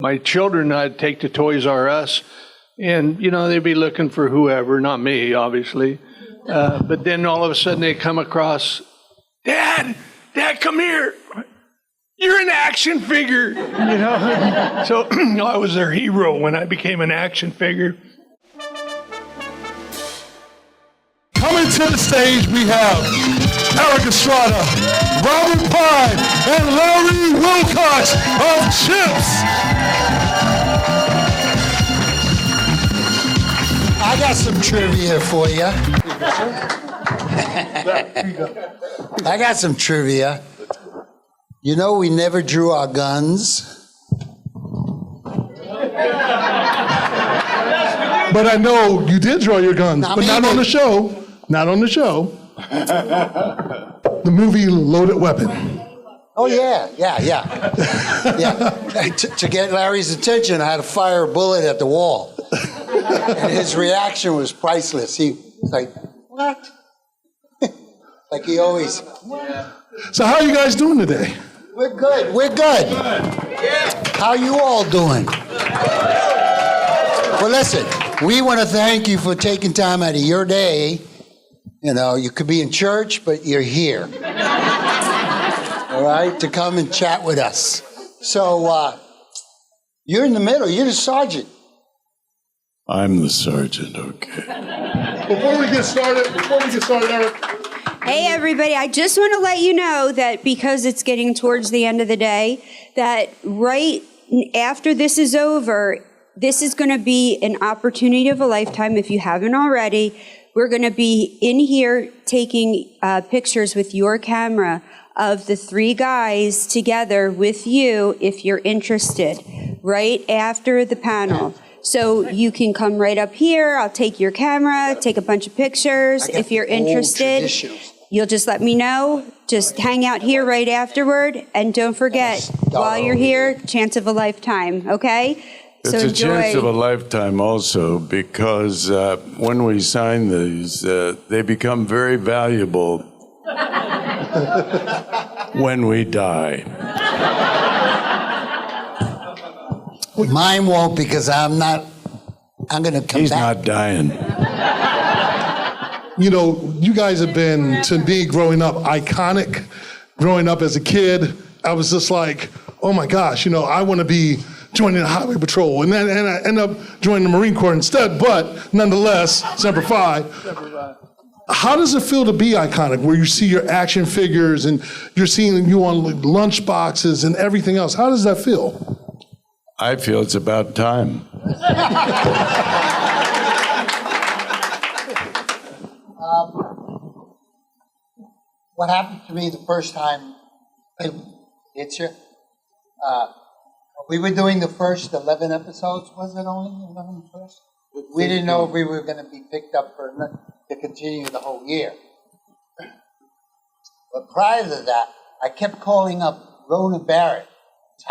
My children, I'd take to Toys R Us, and, they'd be looking for whoever, not me, obviously. But then all of a sudden they come across, Dad, come here. You're an action figure, So I was their hero when I became an action figure. Coming to the stage, we have Erik Estrada, Robert Pine, and Larry Wilcox of CHiPs. I got some trivia for you. I got some trivia. You know, we never drew our guns. But I know you did draw your guns, but not on the show. Not on the show. The movie Loaded Weapon. Oh, yeah. To get Larry's attention, I had to fire a bullet at the wall. And his reaction was priceless. He was like, what? Like he always. So how are you guys doing today? We're good. How you all doing? Well, listen, we want to thank you for taking time out of your day. You could be in church, but you're here. All right, to come and chat with us. So you're in the middle. You're the sergeant. I'm the sergeant, okay. Before we get started, Eric. Hey, everybody. I just want to let you know that because it's getting towards the end of the day, that right after this is over, this is going to be an opportunity of a lifetime if you haven't already. We're going to be in here taking pictures with your camera of the three guys together with you if you're interested, right after the panel. So you can come right up here. I'll take your camera, take a bunch of pictures. If you're interested, you'll just let me know. Just hang out here right afterward. And don't forget, while you're here, chance of a lifetime, okay? It's a chance of a lifetime also because when we sign these, they become very valuable when we die. Mine won't because I'm going to come He's back. not dying. You guys have been, to me, growing up, iconic. Growing up as a kid, I was just like, oh my gosh, I want to be joining the Highway Patrol. And then I end up joining the Marine Corps instead, but nonetheless, Semper Fi. How does it feel to be iconic, where you see your action figures and you're seeing you on lunch boxes and everything else? How does that feel? I feel it's about time. What happened to me the first time it's here? We were doing the first 11 episodes, was it only 11 first? We didn't know if we were going to be picked up to continue the whole year. But prior to that, I kept calling up Rona Barrett,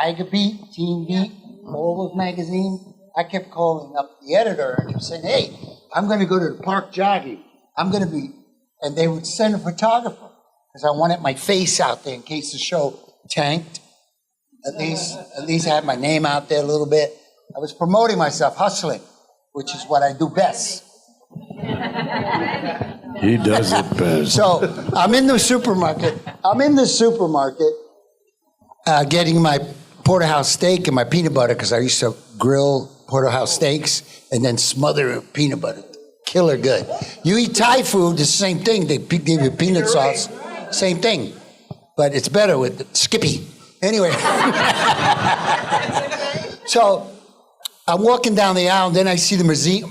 Tiger Beat, Teen Beat, all those magazines. I kept calling up the editor and he was saying, hey, I'm going to go to the park jogging. And they would send a photographer because I wanted my face out there in case the show tanked. At least I had my name out there a little bit. I was promoting myself, hustling, which is what I do best. He does it best. So I'm in the supermarket. Getting my porterhouse steak and my peanut butter because I used to grill porterhouse steaks and then smother it with peanut butter. Killer good. You eat Thai food, the same thing. They give you peanut sauce, same thing. But it's better with Skippy. Anyway. So I'm walking down the aisle and then I see the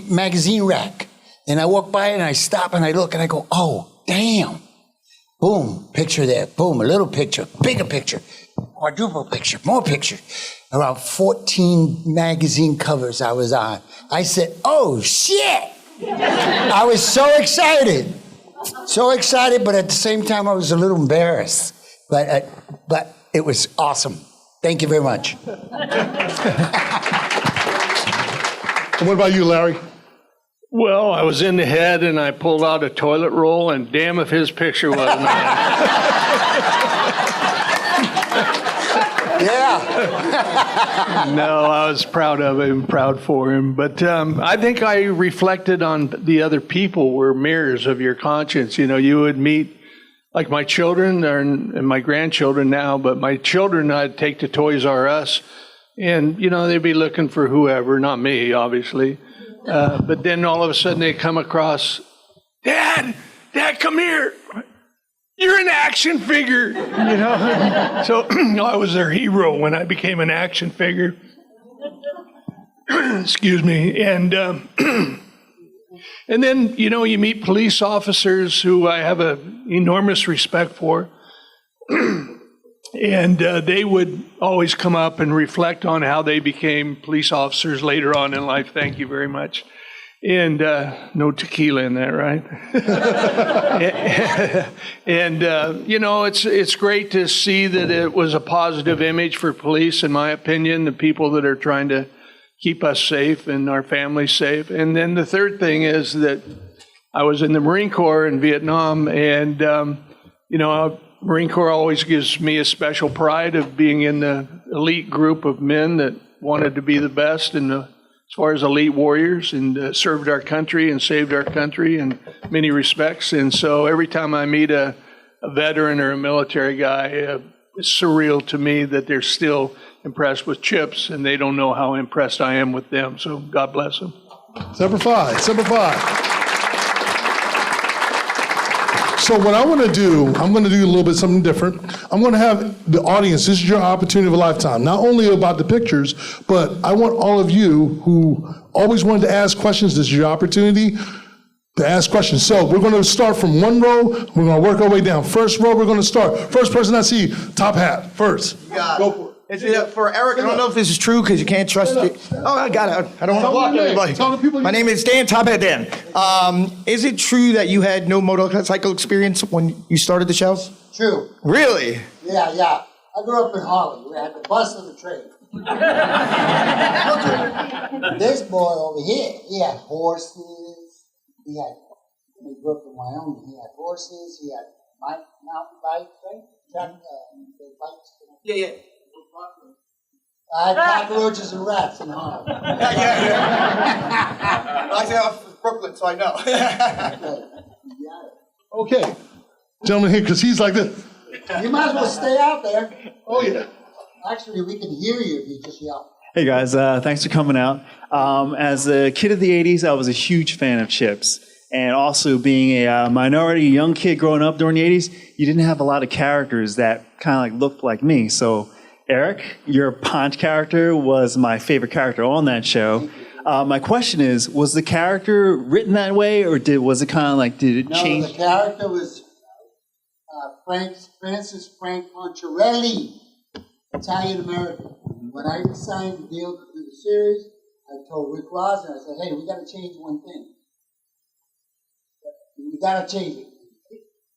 magazine rack. And I walk by it and I stop and I look and I go, oh, damn. Boom, picture there. Boom, a little picture, bigger picture, quadruple picture, more picture. Around 14 magazine covers I was on. I said, oh, shit. I was so excited, but at the same time I was a little embarrassed. But it was awesome. Thank you very much. And what about you, Larry? Well, I was in the head and I pulled out a toilet roll, and damn if his picture wasn't on. Yeah. No, I was proud of him, proud for him. But I think I reflected on the other people were mirrors of your conscience. You know, you would meet, like my children and my grandchildren now, but my children I'd take to Toys R Us, and, you know, they'd be looking for whoever, not me, obviously. But then all of a sudden they come across, Dad, come here. You're an action figure, you know. So I was their hero when I became an action figure. Excuse me. And then, you know, you meet police officers who I have an enormous respect for. And they would always come up and reflect on how they became police officers later on in life. Thank you very much. And no tequila in that, right? And you know, it's great to see that it was a positive image for police, in my opinion, the people that are trying to keep us safe and our families safe. And then the third thing is that I was in the Marine Corps in Vietnam, and you know, Marine Corps always gives me a special pride of being in the elite group of men that wanted to be the best and as far as elite warriors, and served our country and saved our country in many respects. And so every time I meet a veteran or a military guy, it's surreal to me that they're still impressed with CHiPs, and they don't know how impressed I am with them. So God bless them. Semper Fi, Semper Fi. So what I want to do, I'm going to do a little bit something different. I'm going to have the audience, this is your opportunity of a lifetime, not only about the pictures, but I want all of you who always wanted to ask questions, this is your opportunity to ask questions. So we're going to start from one row, we're going to work our way down. First row, we're going to start. First person I see, top hat, first. Go for it. For Eric, I don't know if this is true because you can't trust it. Oh, I got it. I don't want to block everybody. Tell the people. My name is Dan, Top Hat Dan. Is it true that you had no motorcycle experience when you started the show? True. Really? Yeah. I grew up in Harlem. We had the bus and the train. This boy over here, he had horses. He grew up in Wyoming. He had horses. He had mountain bikes, right? Bikes. Yeah. I had cockroaches and rats in Harlem. Yeah. I say I'm from Brooklyn, so I know. Okay. Gentleman here, because he's like this. You might as well stay out there. Oh, yeah. Actually, we can hear you if you just yell. Hey guys, thanks for coming out. As a kid of the 80s, I was a huge fan of CHiPs. And also being a minority young kid growing up during the 80s, you didn't have a lot of characters that kind of like looked like me. So Eric, your Ponch character was my favorite character on that show. My question is, was the character written that way, or was it kind of like, did it change? No, the character was Francis Frank Poncherello, Italian-American. When I signed the deal to do the series, I told Rick Ross, and I said, hey, we got to change one thing. We got to change it.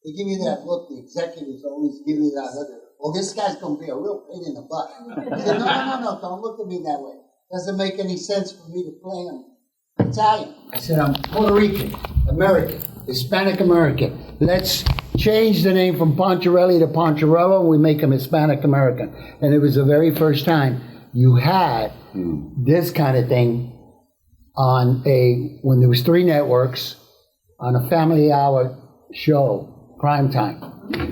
They give me that look, the executives always give me that look. Well, this guy's going to be a real pain in the butt. I said, no, don't look at me that way. Doesn't make any sense for me to play him Italian. I said, I'm Puerto Rican, American, Hispanic American. Let's change the name from Poncherello to Poncherello, and we make him Hispanic American. And it was the very first time you had this kind of thing on when there was 3 networks on a family hour show, prime time.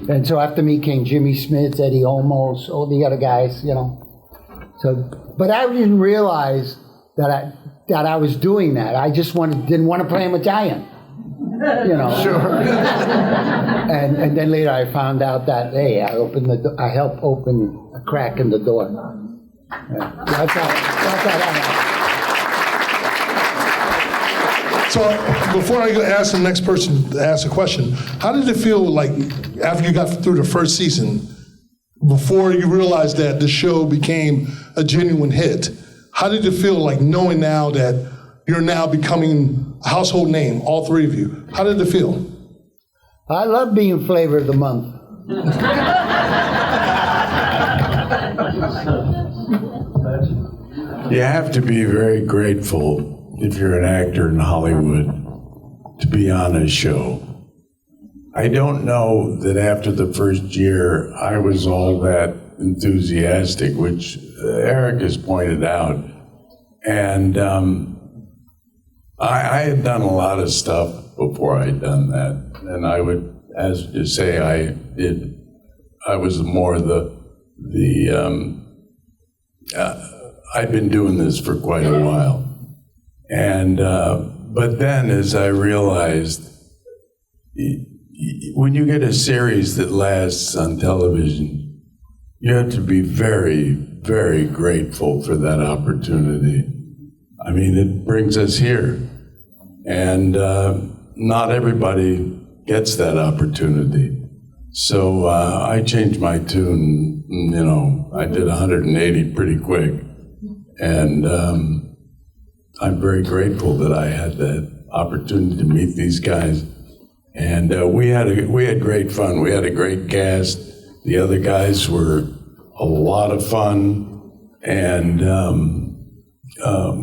And so after me came Jimmy Smith, Eddie Olmos, all the other guys, you know. So, but I didn't realize that I was doing that. I just didn't want to play him Italian, you know. Sure. and then later I found out that hey, I helped open a crack in the door. Yeah. That's how that So before I ask the next person to ask a question, how did it feel like after you got through the first season, before you realized that the show became a genuine hit? How did it feel like knowing now that you're now becoming a household name, all 3 of you? How did it feel? I love being flavor of the month. You have to be very grateful if you're an actor in Hollywood to be on a show. I don't know that after the first year I was all that enthusiastic, which Erik has pointed out. And I had done a lot of stuff before I'd done that. And I would, as you say, I was more I'd been doing this for quite a while. And, but then as I realized, when you get a series that lasts on television, you have to be very, very grateful for that opportunity. I mean, it brings us here. And not everybody gets that opportunity. So I changed my tune, you know, I did 180 pretty quick. And I'm very grateful that I had that opportunity to meet these guys. And we had great fun. We had a great cast. The other guys were a lot of fun. And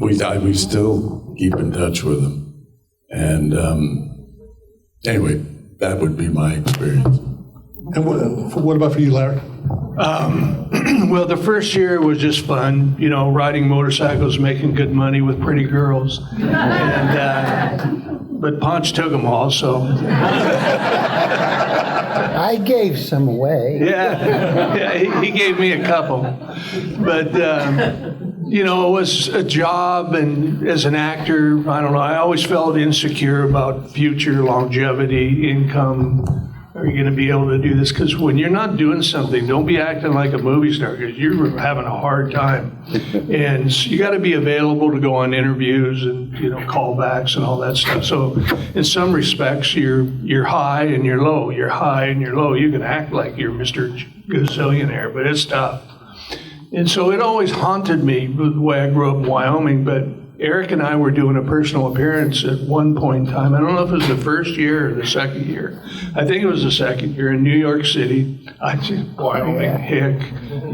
we still keep in touch with them. And anyway, that would be my experience. And what about for you, Larry? Well, the first year was just fun, you know, riding motorcycles, making good money with pretty girls. And, but Ponch took them all, so. I gave some away. Yeah, he gave me a couple. But, you know, it was a job, and as an actor, I don't know, I always felt insecure about future longevity, income. Are you going to be able to do this? Because when you're not doing something, don't be acting like a movie star, because you're having a hard time. And you got to be available to go on interviews and, you know, callbacks and all that stuff. So in some respects, you're high and you're low. You're high and you're low. You can act like you're Mr. Gazillionaire, but it's tough. And so it always haunted me the way I grew up in Wyoming. But Erik and I were doing a personal appearance at one point in time. I don't know if it was the first year or the second year. I think it was the second year in New York City. Wyoming, hick,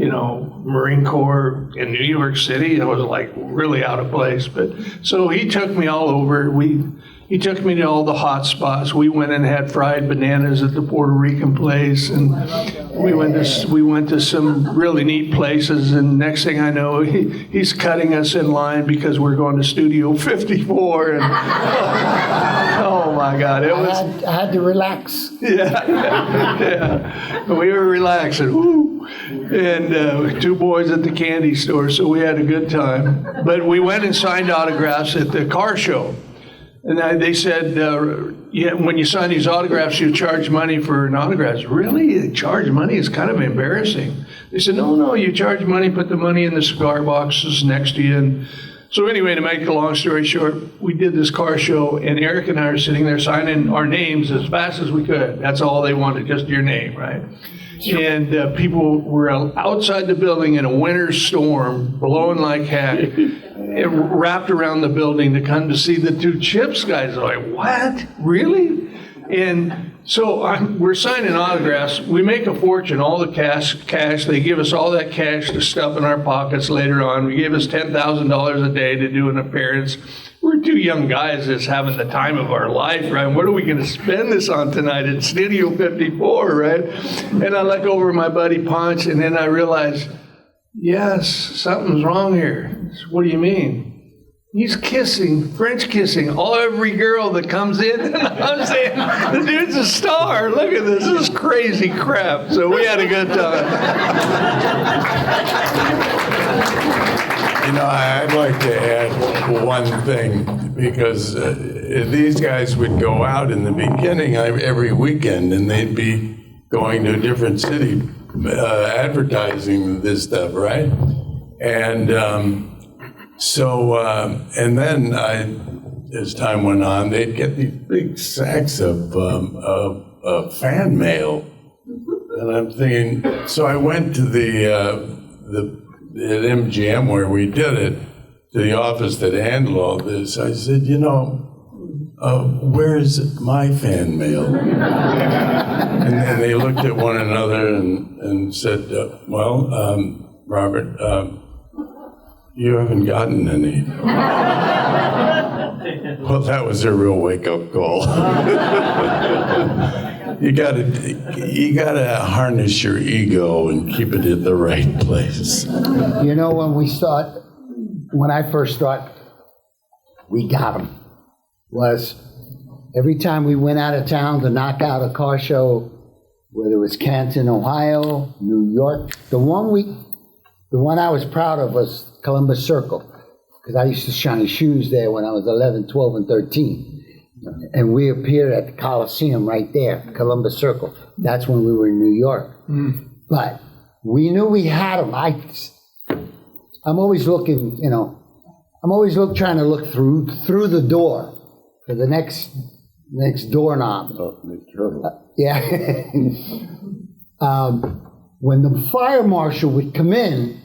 you know, Marine Corps in New York City. I was like really out of place. But so he took me all over. He took me to all the hot spots. We went and had fried bananas at the Puerto Rican place, and we went to some really neat places. And next thing I know, he's cutting us in line because we're going to Studio 54. And oh my God, it was. I had to relax. Yeah. We were relaxing. Woo. And two boys at the candy store, so we had a good time. But we went and signed autographs at the car show. And they said, yeah, when you sign these autographs, you charge money for an autograph. Really? You charge money? It's kind of embarrassing. They said, no, you charge money, put the money in the cigar boxes next to you. And so anyway, to make a long story short, we did this car show, and Erik and I are sitting there signing our names as fast as we could. That's all they wanted, just your name, right? And people were outside the building in a winter storm, blowing like heck, wrapped around the building to come to see the two CHiPs guys. I'm like, what? Really? And so we're signing autographs. We make a fortune, all the cash. They give us all that cash to stuff in our pockets later on. We gave us $10,000 a day to do an appearance. We're two young guys that's having the time of our life, right? What are we going to spend this on tonight at Studio 54, right? And I look over at my buddy Ponch, and then I realize, yes, something's wrong here. What do you mean? He's kissing, French kissing, every girl that comes in. I'm saying, the dude's a star. Look at this. This is crazy crap. So we had a good time. You know, I'd like to add one thing, because these guys would go out in the beginning every weekend, and they'd be going to a different city advertising this stuff, right? And and then as time went on, they'd get these big sacks of fan mail. And I'm thinking, so I went to at MGM where we did it, to the office that handled all this. I said, you know, where's my fan mail? And they looked at one another and said, well, Robert, you haven't gotten any. Well, that was a real wake-up call. You gotta harness your ego and keep it in the right place. You know, when I first thought we got them, was every time we went out of town to knock out a car show, whether it was Canton, Ohio, New York, the one I was proud of was Columbus Circle, because I used to shine shoes there when I was 11, 12, and 13. And we appeared at the Coliseum right there, Columbus Circle. That's when we were in New York. But we knew we had them. I'm always looking, you know, trying to look through the door for the next doorknob. Yeah. When the fire marshal would come in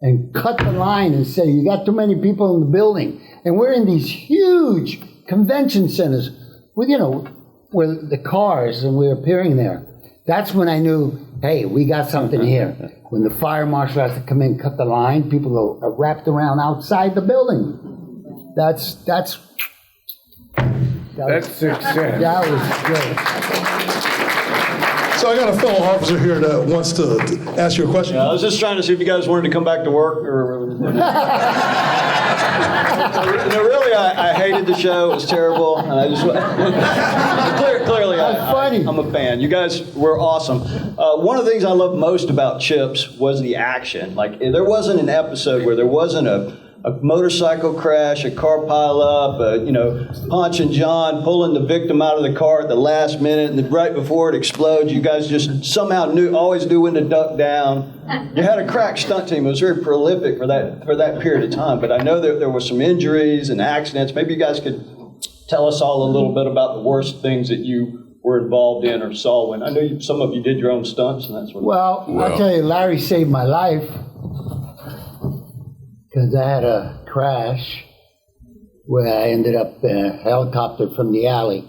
and cut the line and say, you got too many people in the building. And we're in these huge convention centers with, you know, where the cars, and we're appearing there. That's when I knew, hey, we got something here. When the fire marshal has to come in and cut the line, people are wrapped around outside the building. That's success. That was great. So I got a fellow officer here that wants to ask you a question. I was just trying to see if you guys wanted to come back to work or. No, really, I hated the show. It was terrible, and I just clearly I'm a fan. You guys were awesome. One of the things I loved most about CHiPs was the action. Like, there wasn't an episode where there wasn't a motorcycle crash, a car pile up, you know, Ponch and John pulling the victim out of the car at the last minute, and then right before it explodes, you guys just somehow always knew when to duck down. You had a crack stunt team. It was very prolific for that period of time. But I know that there were some injuries and accidents. Maybe you guys could tell us all a little bit about the worst things that you were involved in or saw when. I know some of you did your own stunts and that sort of thing. Well, I'll tell you, Larry saved my life. Because I had a crash where I ended up helicoptered from the alley,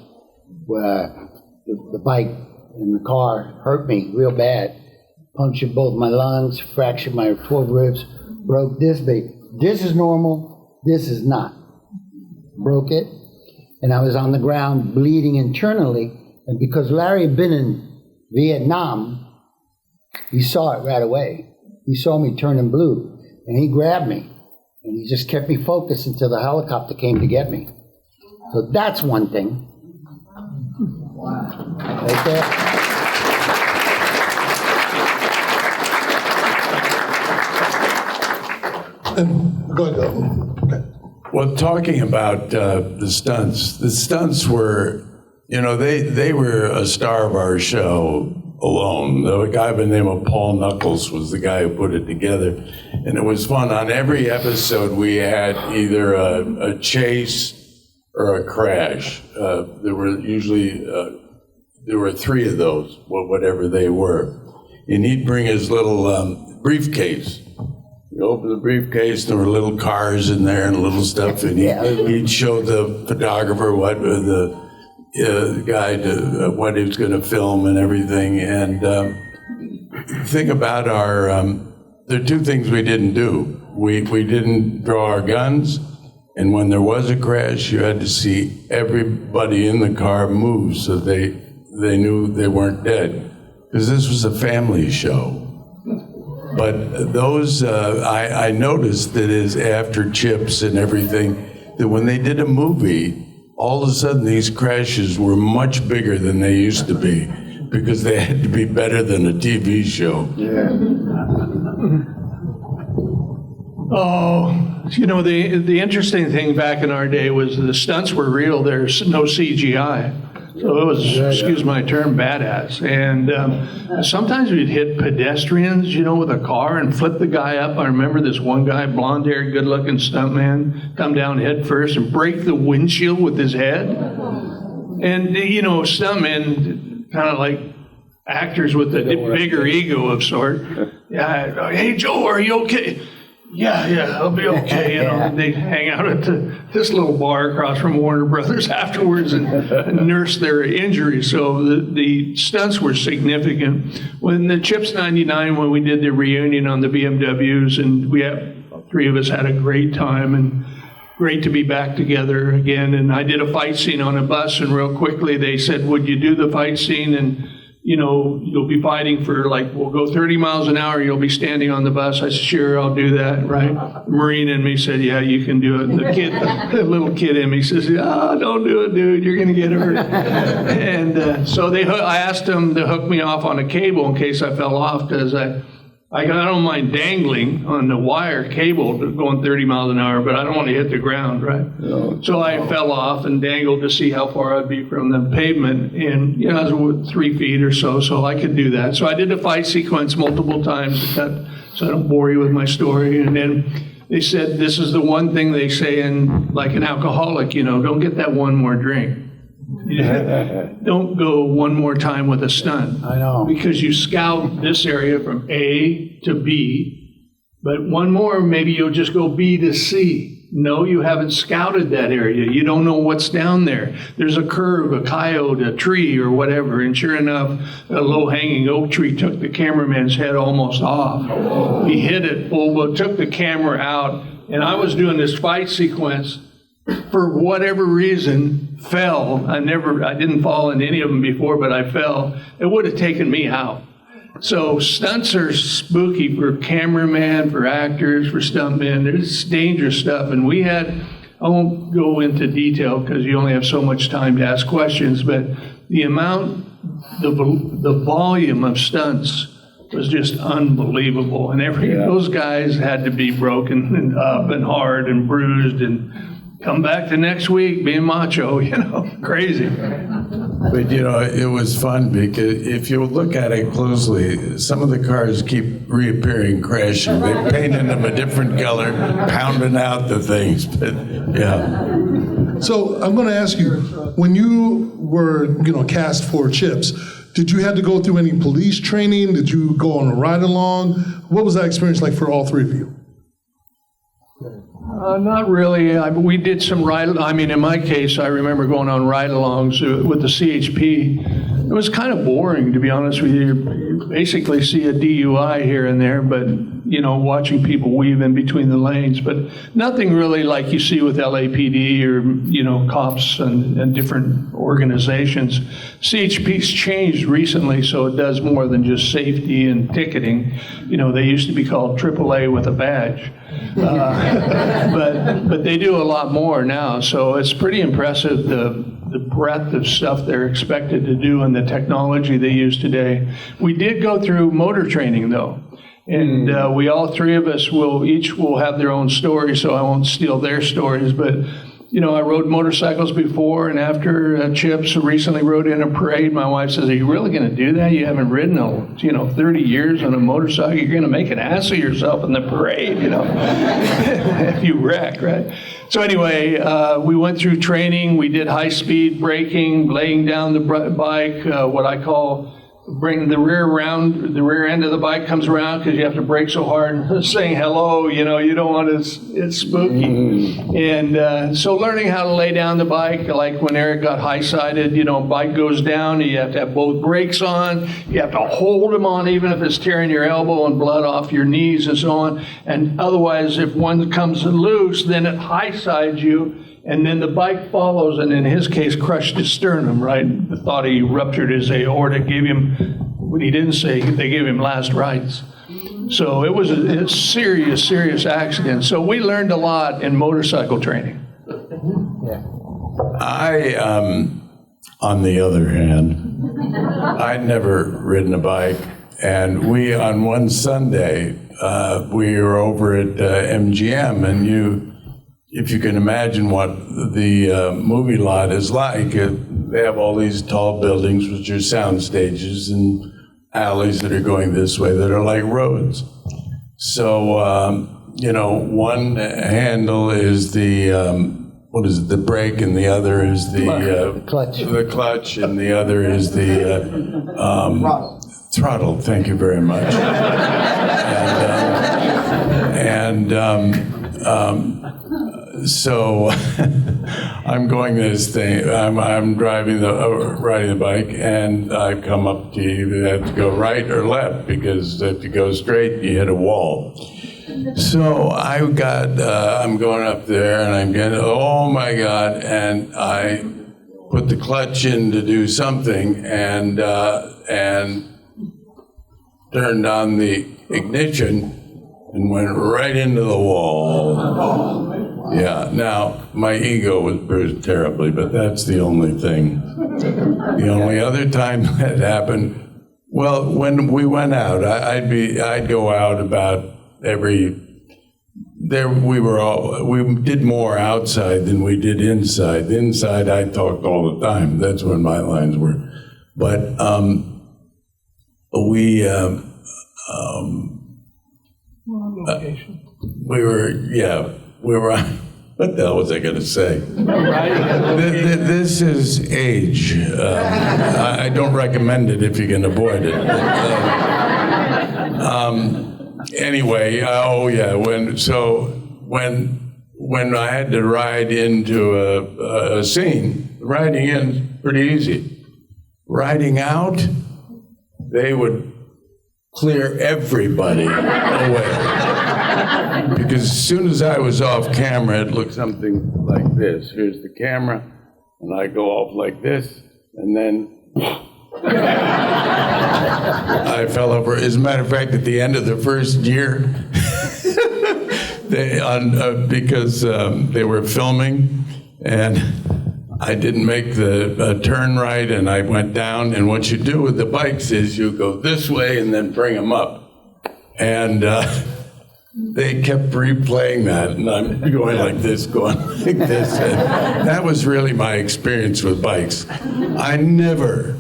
where the bike and the car hurt me real bad. Punctured both my lungs, fractured my 12 ribs, broke this big. This is normal, this is not. Broke it, and I was on the ground bleeding internally. And because Larry had been in Vietnam, he saw it right away. He saw me turning blue. And he grabbed me, and he just kept me focused until the helicopter came to get me. So that's one thing. Wow. Right there. Go ahead. Okay. Well, talking about the stunts were, you know, they were a star of our show alone. The guy by the name of Paul Knuckles was the guy who put it together. And it was fun. On every episode, we had either a chase or a crash. There were three of those, whatever they were. And he'd bring his little briefcase. You open the briefcase, there were little cars in there and little stuff, and he'd show the photographer what the guy what he was going to film and everything. And the thing about there are two things we didn't do. We didn't draw our guns, and when there was a crash, you had to see everybody in the car move so they knew they weren't dead, because this was a family show. But those, I noticed that is after CHiPs and everything, that when they did a movie, all of a sudden these crashes were much bigger than they used to be, because they had to be better than a TV show. Yeah. Oh, you know, the interesting thing back in our day was the stunts were real. There's no CGI. So it was, excuse my term, badass. And sometimes we'd hit pedestrians, you know, with a car and flip the guy up. I remember this one guy, blonde-haired, good-looking stuntman, come down head first and break the windshield with his head. And, you know, stuntmen, kind of like actors with a bigger ego of sort. Yeah, hey, Joe, are you okay? Yeah, I'll be okay. You know, they'd hang out at this little bar across from Warner Brothers afterwards and nurse their injuries. So the stunts were significant. When the CHiPs 99, when we did the reunion on the BMWs, and three of us had a great time, and great to be back together again. And I did a fight scene on a bus, and real quickly they said, would you do the fight scene? And, you know, you'll be fighting for, like, we'll go 30 miles an hour, you'll be standing on the bus. I said, sure, I'll do that, right? The Marine in me said, yeah, you can do it. The little kid in me says, oh, don't do it, dude, you're going to get hurt. And so I asked them to hook me off on a cable in case I fell off, because I don't mind dangling on the wire cable going 30 miles an hour, but I don't want to hit the ground, right? No. So I fell off and dangled to see how far I'd be from the pavement. And, you know, I was 3 feet or so I could do that. So I did the fight sequence multiple times to cut, so I don't bore you with my story. And then they said, this is the one thing they say in, like an alcoholic, you know, don't get that one more drink. Don't go one more time with a stunt. I know. Because you scout this area from A to B, but one more, maybe you'll just go B to C. No, you haven't scouted that area. You don't know what's down there. There's a curve, a coyote, a tree, or whatever. And sure enough, a low-hanging oak tree took the cameraman's head almost off. He hit it, but took the camera out. And I was doing this fight sequence. For whatever reason, fell. I didn't fall in any of them before, but I fell. It would have taken me out. So stunts are spooky for cameraman, for actors, for stuntmen. There's dangerous stuff. And we had, I won't go into detail because you only have so much time to ask questions, but the amount, the volume of stunts was just unbelievable. And those guys had to be broken and up and hard and bruised and come back the next week being macho, you know, crazy. But, you know, it was fun because if you look at it closely, some of the cars keep reappearing, crashing. They painted them a different color, pounding out the things. But, yeah. So I'm going to ask you, when you were, you know, cast for CHiPs, did you have to go through any police training? Did you go on a ride-along? What was that experience like for all three of you? Not really. We did some in my case, I remember going on ride-alongs with the CHP. It was kind of boring, to be honest with you. You basically see a DUI here and there, but, you know, watching people weave in between the lanes. But nothing really like you see with LAPD or, you know, cops and different organizations. CHP's changed recently, so it does more than just safety and ticketing. You know, they used to be called AAA with a badge. But they do a lot more now, so it's pretty impressive the breadth of stuff they're expected to do and the technology they use today. We did go through motor training though, and we all three of us will have their own story, so I won't steal their stories, but you know, I rode motorcycles before and after CHiPs. Recently rode in a parade. My wife says, are you really going to do that? You haven't ridden 30 years on a motorcycle. You're going to make an ass of yourself in the parade, you know, if you wreck, right? So anyway, we went through training. We did high-speed braking, laying down the bike, what I call bring the rear around, the rear end of the bike comes around because you have to brake so hard, saying hello, you know, you don't want to, it's spooky. And so learning how to lay down the bike, like when Erik got high-sided, you know, bike goes down, you have to have both brakes on, you have to hold them on even if it's tearing your elbow and blood off your knees and so on. And otherwise, if one comes loose, then it high-sides you. And then the bike follows, and in his case, crushed his sternum, right? The thought he ruptured his aorta, gave him, what he didn't say, they gave him last rites. So it was a serious, serious accident. So we learned a lot in motorcycle training. I, on the other hand, I'd never ridden a bike. And we, on one Sunday, we were over at MGM, and if you can imagine what the movie lot is like, they have all these tall buildings, which are sound stages, and alleys that are going this way that are like roads. So, you know, one handle is the brake, and the other is the clutch. The clutch, and the other is the throttle. Thank you very much. So I'm going this thing. I'm riding the bike, and I come up to you. You have to go right or left, because if you go straight, you hit a wall. So I'm going up there and I'm getting, oh my God, and I put the clutch in to do something and turned on the ignition and went right into the wall. Yeah, now my ego was bruised terribly, but that's the only thing. The only other time that happened, well, when we went out, I'd go out about we did more outside than we did inside. Inside, I talked all the time. That's when my lines were. But we were on, what the hell was I going to say? This is age. I don't recommend it if you can avoid it. Anyway, when I had to ride into a scene, riding in, pretty easy. Riding out, they would clear everybody away. Because as soon as I was off camera, it looked something like this. Here's the camera, and I go off like this, and then I fell over. As a matter of fact, at the end of the first year, because they were filming, and I didn't make the turn right, and I went down. And what you do with the bikes is you go this way and then bring them up. And they kept replaying that, and I'm going like this, going like this. And that was really my experience with bikes. I never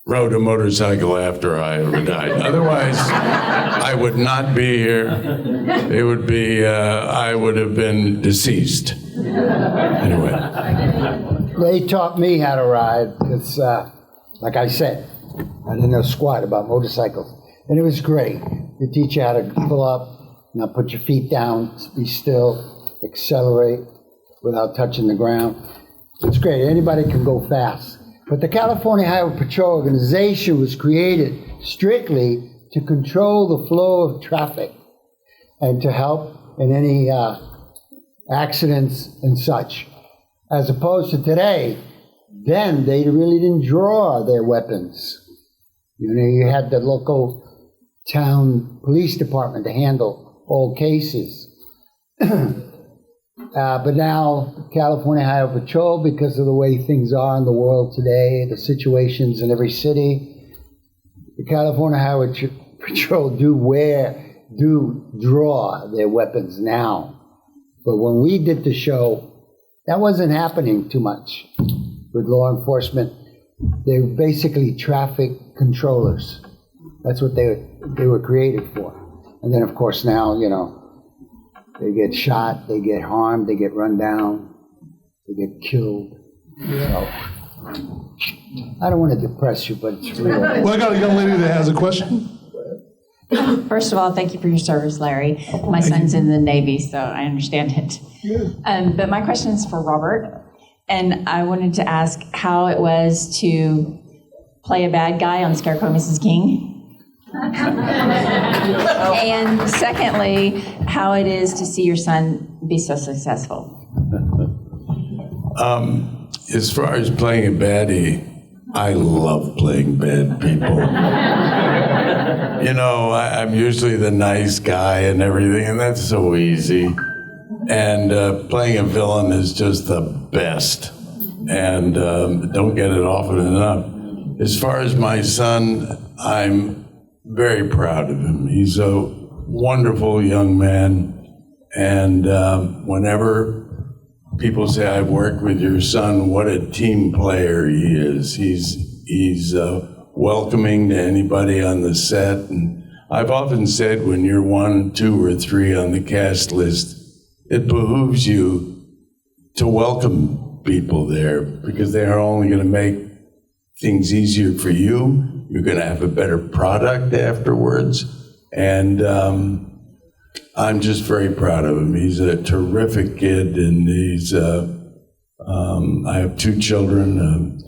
rode a motorcycle after I died. Otherwise, I would not be here. It would be, I would have been deceased. Anyway. They taught me how to ride. It's, like I said, I didn't know squat about motorcycles. And it was great. They teach you how to pull up, now put your feet down, be still, accelerate without touching the ground. It's great. Anybody can go fast. But the California Highway Patrol organization was created strictly to control the flow of traffic and to help in any accidents and such. As opposed to today, then they really didn't draw their weapons. You know, you had the local town police department to handle all cases. But now, California Highway Patrol, because of the way things are in the world today, the situations in every city, the California Highway Patrol do draw their weapons now. But when we did the show, that wasn't happening too much with law enforcement. They were basically traffic controllers. That's what they were created for. And then, of course, now, you know, they get shot, they get harmed, they get run down, they get killed. So, I don't want to depress you, but it's real. Well, I got a young lady that has a question. First of all, thank you for your service, Larry. My son's in the Navy, so I understand it. But my question is for Robert, and I wanted to ask how it was to play a bad guy on Scarecrow Mrs. King. And secondly, how it is to see your son be so successful. As far as playing a baddie, I love playing bad people. You know, I'm usually the nice guy and everything, and that's so easy. And playing a villain is just the best. And don't get it often enough. As far as my son, I'm very proud of him. He's a wonderful young man. And whenever people say, I've worked with your son, what a team player he is. He's welcoming to anybody on the set. And I've often said when you're 1, 2, or 3 on the cast list, it behooves you to welcome people there because they are only going to make things easier for you. You're going to have a better product afterwards. And I'm just very proud of him. He's a terrific kid, and he's, I have 2 children.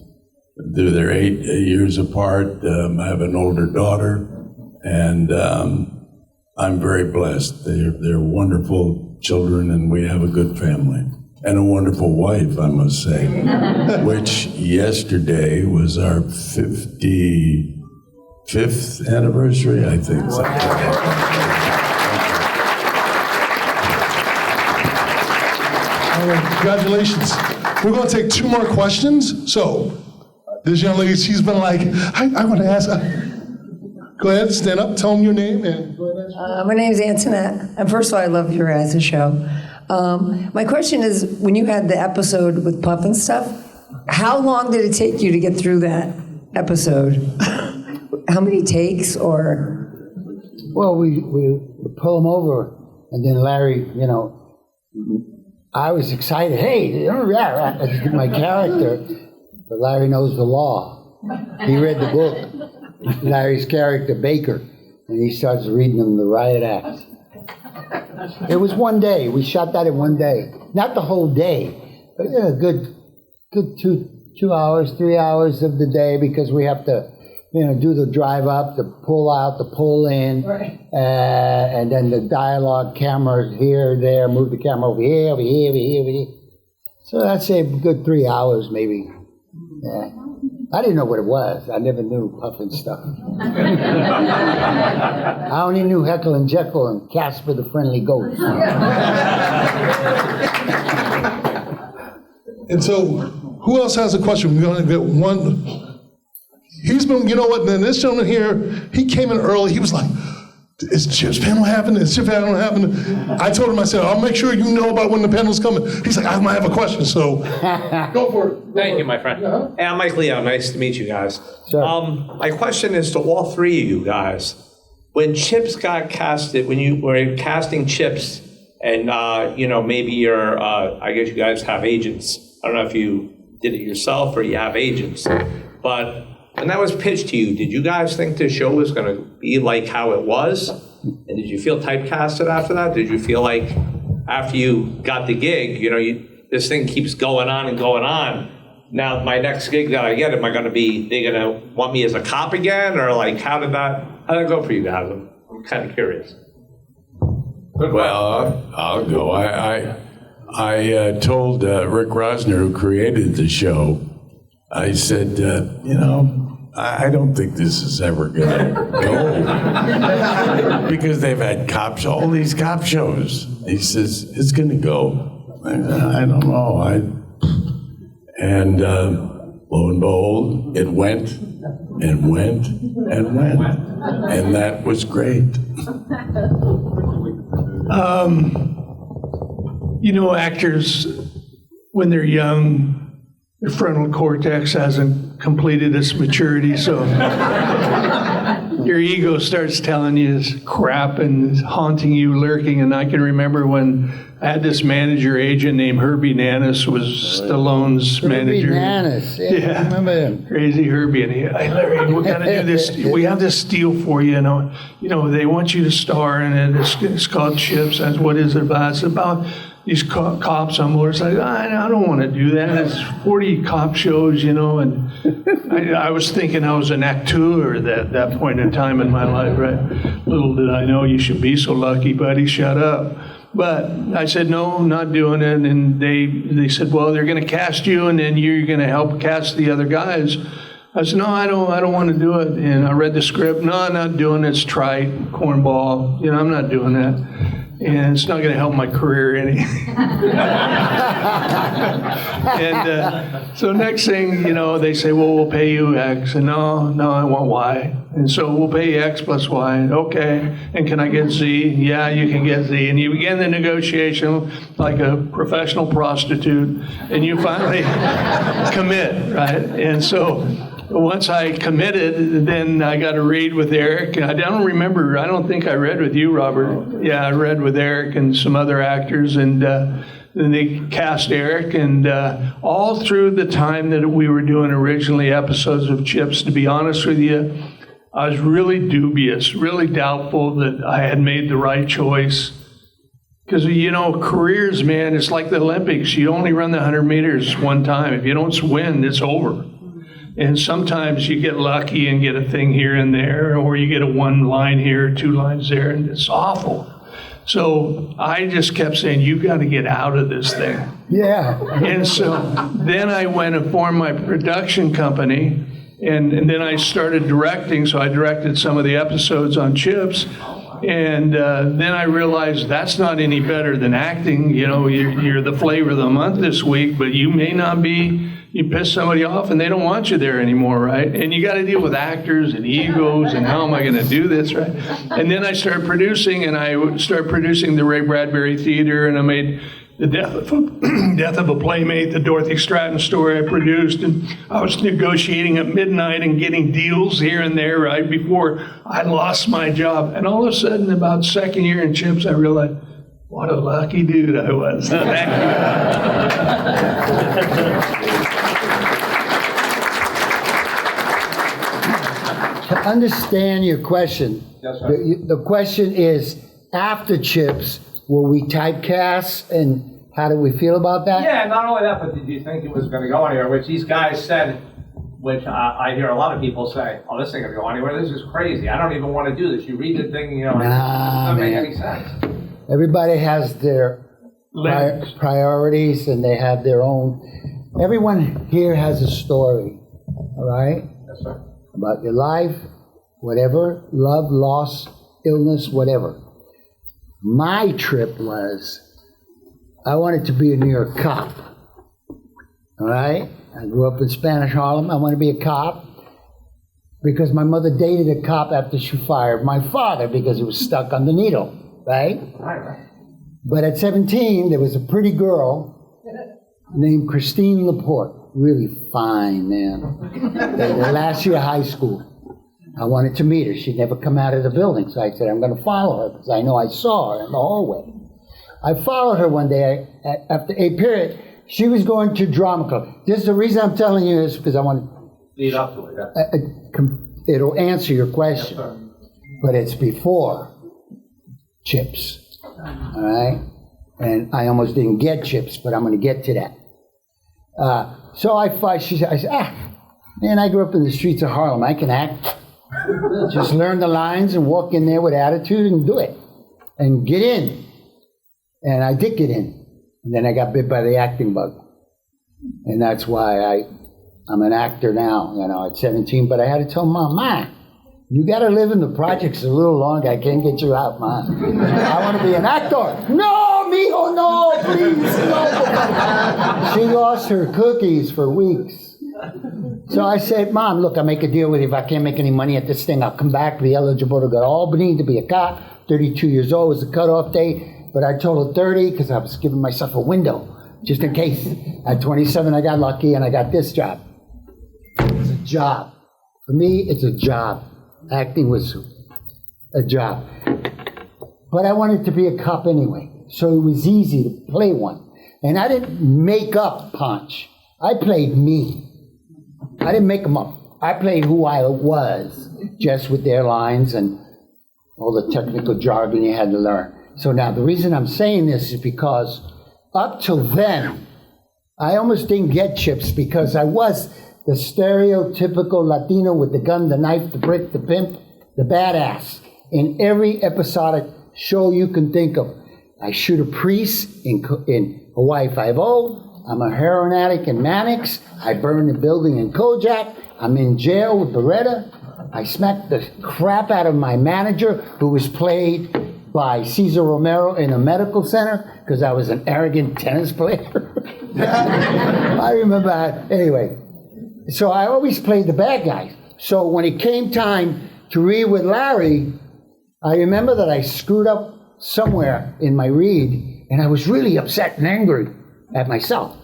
They're 8 years apart. I have an older daughter, and I'm very blessed. They're wonderful children, and we have a good family. And a wonderful wife, I must say, which yesterday was our 55th anniversary, I think. All right, congratulations. We're going to take 2 more questions. So, this young lady, she's been like, I want to ask. Go ahead, stand up, tell them your name. And go ahead. My name is Antoinette. And first of all, I love your guys' show. My question is, when you had the episode with Puff and stuff, how long did it take you to get through that episode? How many takes, or? Well, we pull him over, and then Larry, I was excited. Hey, that's my character. But Larry knows the law. He read the book, Larry's character, Baker, and he starts reading them the riot act. It was one day. We shot that in one day. Not the whole day, but a good 2 hours, 3 hours of the day, because we have to, do the drive up, the pull out, the pull in, right. And then the dialogue, cameras here, there, move the camera over here, over here, over here, over here. So I'd say a good 3 hours, maybe. Yeah. I didn't know what it was. I never knew Puff and stuff. I only knew Heckle and Jekyll and Casper the Friendly Ghost. And so, who else has a question? We're going to get one. He's been, you know what, then this gentleman here, he came in early. He was like, is Chip's panel happening? Is Chip's panel happening? I told him, I said, I'll make sure you know about when the panel's coming. He's like, I might have a question, so go for it. Thank you, my friend. Uh-huh. Hey, I'm Mike Leo. Nice to meet you guys. Sure. My question is to all 3 of you guys. When Chips got casted, when you were casting Chips, and maybe you're, I guess you guys have agents. I don't know if you did it yourself or you have agents, but when that was pitched to you, did you guys think the show was going to be like how it was? And did you feel typecasted after that? Did you feel like after you got the gig, this thing keeps going on and going on? Now, my next gig that I get, am I going to be, they going to want me as a cop again? Or like, how did that go for you guys? I'm kind of curious. Well, I'll go. I told Rick Rosner, who created the show, I said, I don't think this is ever going to go. Because they've had all these cop shows. He says, it's going to go. I don't know. And lo and behold, it went and went and went. And that was great. Actors, when they're young, their frontal cortex hasn't completed its maturity, so your ego starts telling you crap and haunting you, lurking. And I can remember when I had this manager agent named Herbie Nanis, was Stallone's manager. Herbie Nanis, yeah, I remember him. Crazy Herbie, and hey Larry, we got to do this. We have this deal for you. They want you to star in it. It's called Chips. That's what is it about? It's about these cops on motorcycles. I don't want to do that. It's 40 cop shows, and I was thinking I was an acteur at that point in time in my life, right? Little did I know, you should be so lucky, buddy, shut up. But I said, no, I'm not doing it. And they said, well, they're going to cast you, and then you're going to help cast the other guys. I said, no, I don't want to do it. And I read the script. No, I'm not doing it. It's trite, cornball. I'm not doing that. And it's not going to help my career any. And so next thing, they say, well, we'll pay you X. And no, I want Y. And so we'll pay you X plus Y. Okay. And can I get Z? Yeah, you can get Z. And you begin the negotiation like a professional prostitute, and you finally commit, right? And so once I committed, then I got to read with Erik. I don't remember. I don't think I read with you, Robert. Yeah, I read with Erik and some other actors, and then they cast Erik. And all through the time that we were doing originally episodes of Chips, to be honest with you, I was really dubious, really doubtful that I had made the right choice. Because, careers, man, it's like the Olympics. You only run the 100 meters one time. If you don't win, it's over. And sometimes you get lucky and get a thing here and there, or you get a one line here, 2 lines there, and it's awful. So I just kept saying, you got to get out of this thing. Yeah. And so then I went and formed my production company, and then I started directing. So I directed some of the episodes on CHiPs. And then I realized that's not any better than acting. You know, you're the flavor of the month this week, but you may not be. You piss somebody off and they don't want you there anymore, right? And you got to deal with actors and egos and how am I going to do this, right? And then I started producing, and I started producing the Ray Bradbury Theater, and I made the Death of a Playmate, the Dorothy Stratton story I produced, and I was negotiating at midnight and getting deals here and there right before I lost my job. And all of a sudden, about second year in CHiPs, I realized, what a lucky dude I was. Thank you. To understand your question, Yes, sir. the question is, after CHiPs, were we typecast, and how do we feel about that? Yeah, not only that, but did you think it was going to go anywhere? Which these guys said, which I hear a lot of people say, oh, this ain't going to go anywhere. This is crazy. I don't even want to do this. You read the thing, you know, it doesn't make any sense. Everybody has their priorities, and they have their own. Everyone here has a story, all right? Yes, sir. About your life, whatever, love, loss, illness, whatever. My trip was, I wanted to be a New York cop, all right? I grew up in Spanish Harlem. I wanted to be a cop because my mother dated a cop after she fired my father because he was stuck on the needle, right? Right. But at 17, there was a pretty girl named Christine Laporte. Really fine, man. The last year of high school. I wanted to meet her. She'd never come out of the building. So I said, I'm going to follow her because I know I saw her in the hallway. I followed her one day after a period. She was going to drama club. This is the reason I'm telling you this, because I want to Lead up to it, yeah. It'll answer your question. Yes, but it's before CHiPs. All right? And I almost didn't get CHiPs, but I'm going to get to that. So I said, man, I grew up in the streets of Harlem. I can act. Just learn the lines and walk in there with attitude and do it. And get in. And I did get in. And then I got bit by the acting bug. And that's why I'm an actor now, you know, at 17. But I had to tell Mom, Ma, you got to live in the projects a little longer. I can't get you out, Ma. I want to be an actor. No, mijo, no, please, no. She lost her cookies for weeks. So I said, Mom, look, I'll make a deal with you. If I can't make any money at this thing, I'll come back, be eligible to go to Albany to be a cop. 32 years old was the cutoff date. But I told her 30 because I was giving myself a window, just in case. At 27, I got lucky and I got this job. It's a job. For me, it's a job. Acting was a job. But I wanted to be a cop anyway, so it was easy to play one. And I didn't make up Ponch. I played me. I didn't make them up. I played who I was, just with their lines and all the technical jargon you had to learn. So now the reason I'm saying this is because up till then, I almost didn't get CHiPs because I was the stereotypical Latino with the gun, the knife, the brick, the pimp, the badass in every episodic show you can think of. I shoot a priest in Hawaii Five-0. I'm a heroin addict in Mannix. I burned a building in Kojak. I'm in jail with Beretta. I smacked the crap out of my manager, who was played by Cesar Romero in a medical center because I was an arrogant tennis player. I remember that. Anyway, so I always played the bad guys. So when it came time to read with Larry, I remember that I screwed up somewhere in my read, and I was really upset and angry at myself.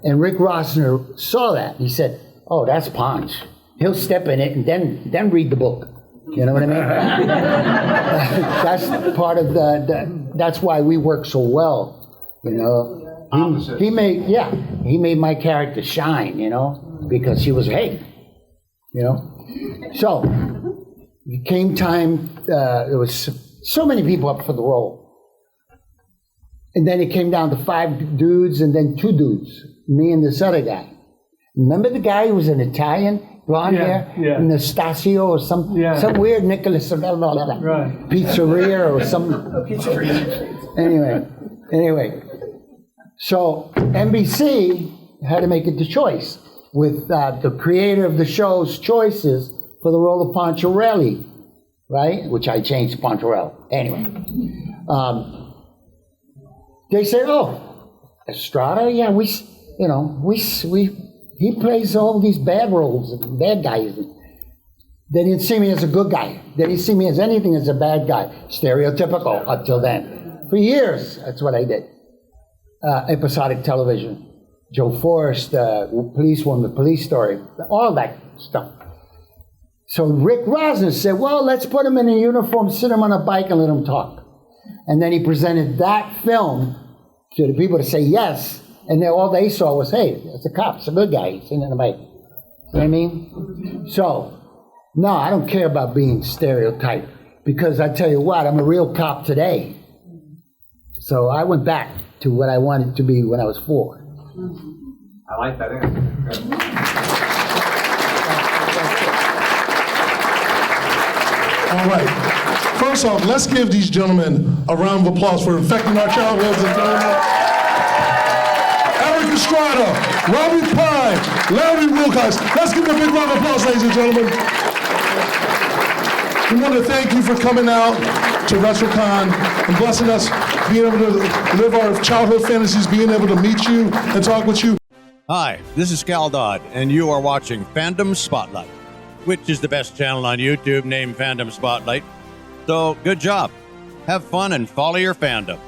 And Rick Rosner saw that. He said, oh, that's Ponch. He'll step in it and then read the book. You know what I mean? That's part of that's why we work so well, you know. He made my character shine, you know, because she was, hey, you know. So it came time, there was so many people up for the role. And then it came down to 5 dudes and then 2 dudes, me and this other guy. Remember the guy who was an Italian blonde Yeah, hair, yeah. Nastasio or some weird Nicholas Right. pizzeria or some. Anyway, so NBC had to make the choice with the creator of the show's choices for the role of Poncherello, right? Which I changed to Poncherello. Anyway, they said, "Oh, Estrada, yeah, he plays all these bad roles and bad guys." They didn't see me as a good guy. They didn't see me as anything as a bad guy. Stereotypical until then. For years, that's what I did. Episodic television. Joe Forrest, Police Woman, Police Story, all that stuff. So Rick Rosner said, well, let's put him in a uniform, sit him on a bike, and let him talk. And then he presented that film to the people to say yes, and then all they saw was, hey, it's a cop, it's a good guy, he's sitting on a bike. You know what I mean? So, no, I don't care about being stereotyped, because I tell you what, I'm a real cop today. So I went back to what I wanted to be when I was 4. I like that answer. All right. First off, let's give these gentlemen a round of applause for infecting our childhoods and Erik Estrada, Robbie Pye, Larry Wilcox. Let's give them a big round of applause, ladies and gentlemen. We want to thank you for coming out to RetroCon and blessing us, being able to live our childhood fantasies, being able to meet you and talk with you. Hi, this is Cal Dodd, and you are watching Fandom Spotlight, which is the best channel on YouTube named Fandom Spotlight. So, good job. Have fun and follow your fandom.